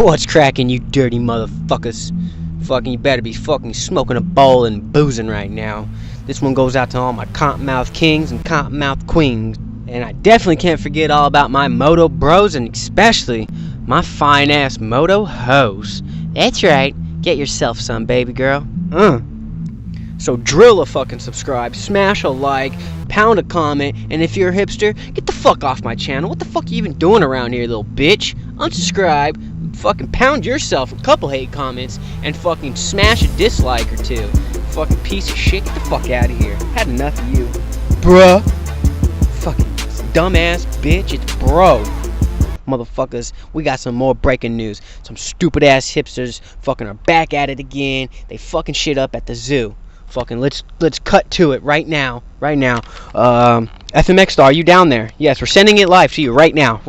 What's cracking, you dirty motherfuckers? Fucking, you better be fucking smoking a bowl and boozing right now. This one goes out to all my cottonmouth kings and cottonmouth queens. And I definitely can't forget all about my moto bros and especially my fine ass moto hoes. That's right, get yourself some, baby girl. So drill a fucking subscribe, smash a like, pound a comment, and if you're a hipster, get the fuck off my channel. What the fuck are you even doing around here, little bitch? Unsubscribe, fucking pound yourself a couple hate comments, and fucking smash a dislike or two. Fucking piece of shit, get the fuck out of here. Had enough of you. Bruh. Fucking dumbass bitch, it's bro. Motherfuckers, we got some more breaking news. Some stupid ass hipsters fucking are back at it again. They fucking shit up at the zoo. Fucking let's cut to it right now. FMX Star, are you down there? Yes, we're sending it live to you right now.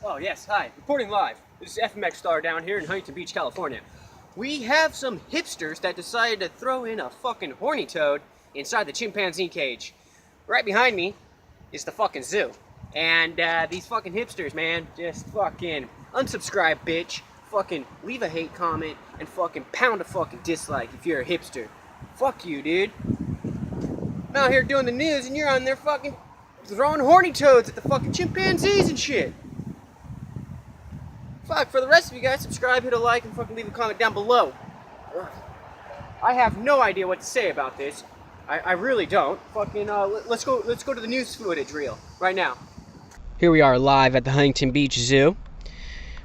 Oh yes, hi, reporting live. This is FMX Star down here in Huntington Beach, California. We have some hipsters that decided to throw in a fucking horny toad inside the chimpanzee cage. Right behind me is the fucking zoo. And these fucking hipsters, man, just fucking unsubscribe, bitch. Fucking leave a hate comment and fucking pound a fucking dislike if you're a hipster. Fuck you, dude. I'm out here doing the news and you're on there fucking throwing horny toads at the fucking chimpanzees and shit. Fuck, for the rest of you guys, subscribe, hit a like, and fucking leave a comment down below. I have no idea what to say about this. I really don't. Fucking, let's go to the news footage reel right now. Here we are live at the Huntington Beach Zoo,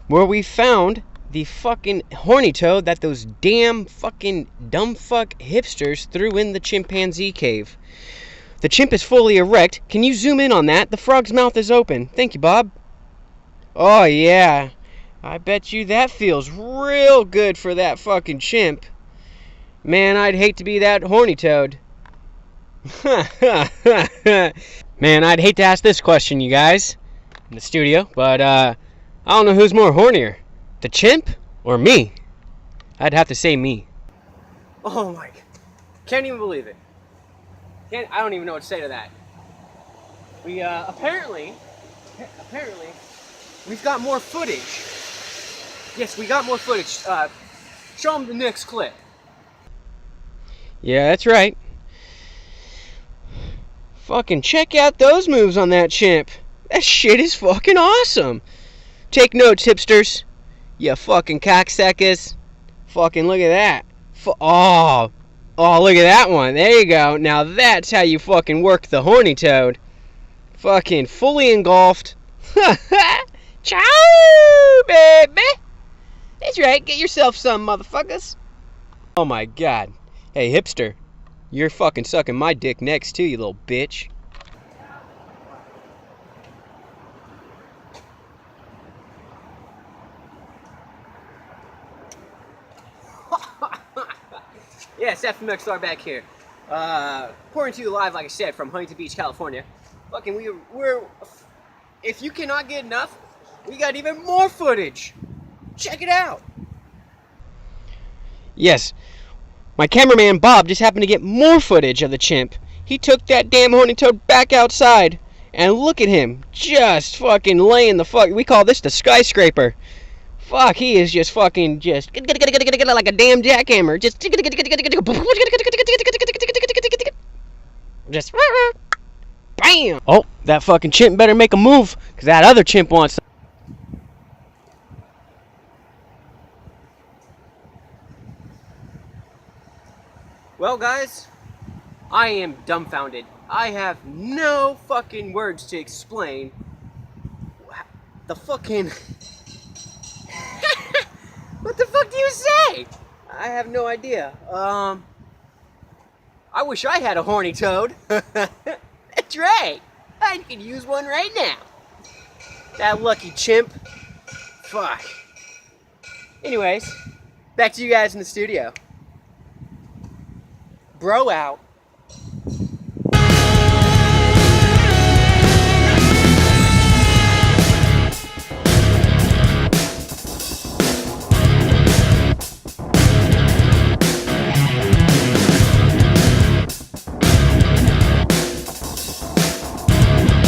where we found the fucking horny toad that those damn fucking dumb fuck hipsters threw in the chimpanzee cave. The chimp is fully erect. Can you zoom in on that? The frog's mouth is open. Thank you, Bob. Oh, yeah. I bet you that feels real good for that fucking chimp. Man, I'd hate to be that horny toad. Man, I'd hate to ask this question, you guys, in the studio, but I don't know who's more hornier, the chimp or me. I'd have to say me. Oh my God. Can't even believe it. I don't even know what to say to that. We, apparently, we've got more footage. Yes, we got more footage. Show them the next clip. Yeah, that's right. Fucking check out those moves on that chimp. That shit is fucking awesome. Take notes, hipsters. You fucking cocksuckers. Fucking look at that. Oh, look at that one. There you go. Now that's how you fucking work the horny toad. Fucking fully engulfed. Ciao, baby. That's right, get yourself some, motherfuckers. Oh my God. Hey, hipster. You're fucking sucking my dick next too, you little bitch. Yes, FMX Star back here. Pouring to you live, like I said, from Huntington Beach, California. Fucking, we're if you cannot get enough, we got even more footage. Check it out. Yes, my cameraman Bob just happened to get more footage of the chimp. He took that damn horny toad back outside, and look at him, just fucking laying the fuck. We call this the skyscraper. Fuck, he is just fucking just like a damn jackhammer. Just bam. Oh, that fucking chimp better make a move, cause that other chimp wants to. Well, guys, I am dumbfounded. I have no fucking words to explain the fucking... What the fuck do you say? I have no idea. I wish I had a horny toad. That's right. I could use one right now. That lucky chimp. Fuck. Anyways, back to you guys in the studio. Bro out.